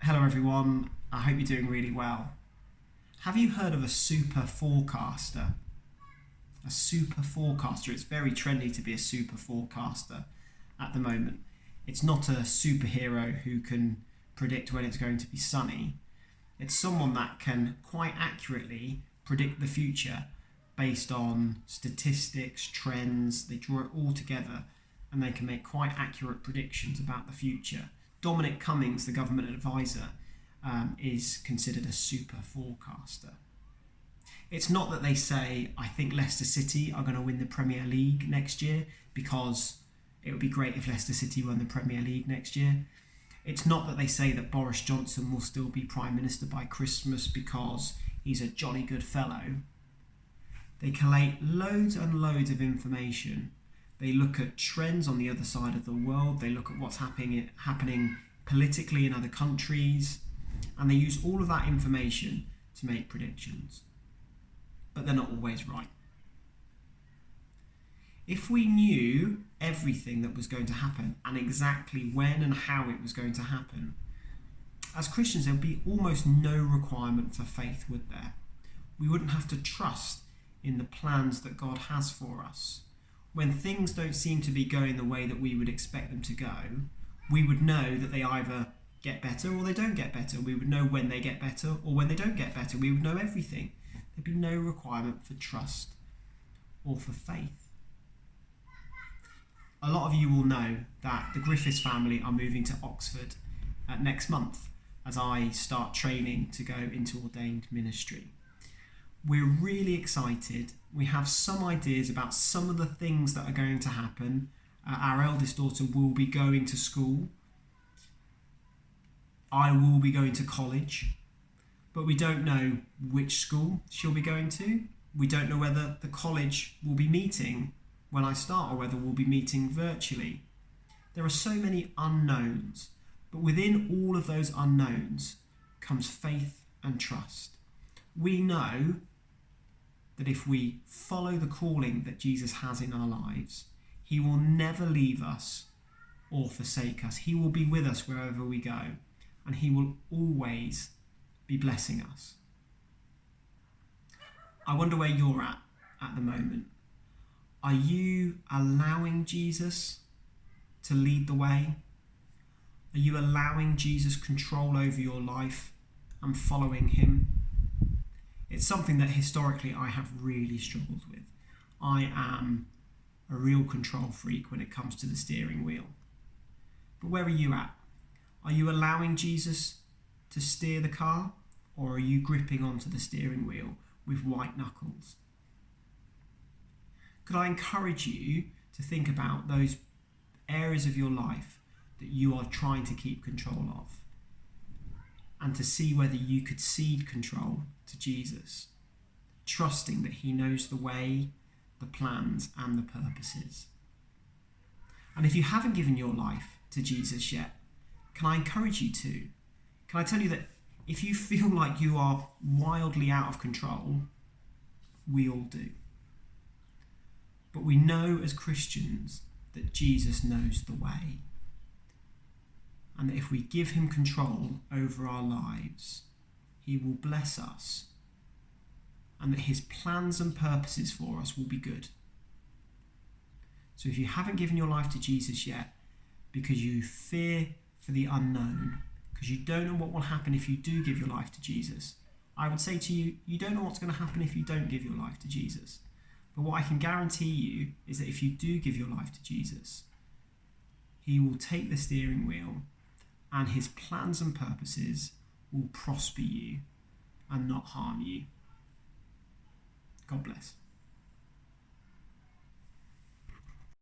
Hello everyone, I hope you're doing really well. Have you heard of a super forecaster? A super forecaster, it's very trendy to be a super forecaster at the moment. It's not a superhero who can predict when it's going to be sunny. It's someone that can quite accurately predict the future based on statistics, trends. They draw it all together and they can make quite accurate predictions about the future. Dominic Cummings, the government advisor, is considered a super forecaster. It's not that they say, I think Leicester City are going to win the Premier League next year because it would be great if Leicester City won the Premier League next year. It's not that they say that Boris Johnson will still be Prime Minister by Christmas because he's a jolly good fellow. They collate loads and loads of information. They look at trends on the other side of the world. They look at what's happening politically in other countries. And they use all of that information to make predictions. But they're not always right. If we knew everything that was going to happen and exactly when and how it was going to happen, as Christians there would be almost no requirement for faith, would there? We wouldn't have to trust in the plans that God has for us. When things don't seem to be going the way that we would expect them to go, we would know that they either get better or they don't get better. We would know when they get better or when they don't get better. We would know everything. There'd be no requirement for trust or for faith. A lot of you will know that the Griffiths family are moving to Oxford next month as I start training to go into ordained ministry. We're really excited. We have some ideas about some of the things that are going to happen. Our eldest daughter will be going to school. I will be going to college. But we don't know which school she'll be going to. We don't know whether the college will be meeting when I start or whether we'll be meeting virtually. There are so many unknowns. But within all of those unknowns comes faith and trust. We know that if we follow the calling that Jesus has in our lives, he will never leave us or forsake us. He will be with us wherever we go, and he will always be blessing us. I wonder where you're at the moment. Are you allowing Jesus to lead the way? Are you allowing Jesus control over your life and following him? It's something that historically I have really struggled with. I am a real control freak when it comes to the steering wheel. But where are you at? Are you allowing Jesus to steer the car, or are you gripping onto the steering wheel with white knuckles? Could I encourage you to think about those areas of your life that you are trying to keep control of, and to see whether you could cede control to Jesus, trusting that he knows the way, the plans and the purposes. And if you haven't given your life to Jesus yet, can I encourage you to? Can I tell you that if you feel like you are wildly out of control, we all do. But we know as Christians that Jesus knows the way. And that if we give him control over our lives, he will bless us. And that his plans and purposes for us will be good. So if you haven't given your life to Jesus yet, because you fear for the unknown, because you don't know what will happen if you do give your life to Jesus, I would say to you, you don't know what's going to happen if you don't give your life to Jesus. But what I can guarantee you is that if you do give your life to Jesus, he will take the steering wheel and his plans and purposes will prosper you and not harm you. God bless.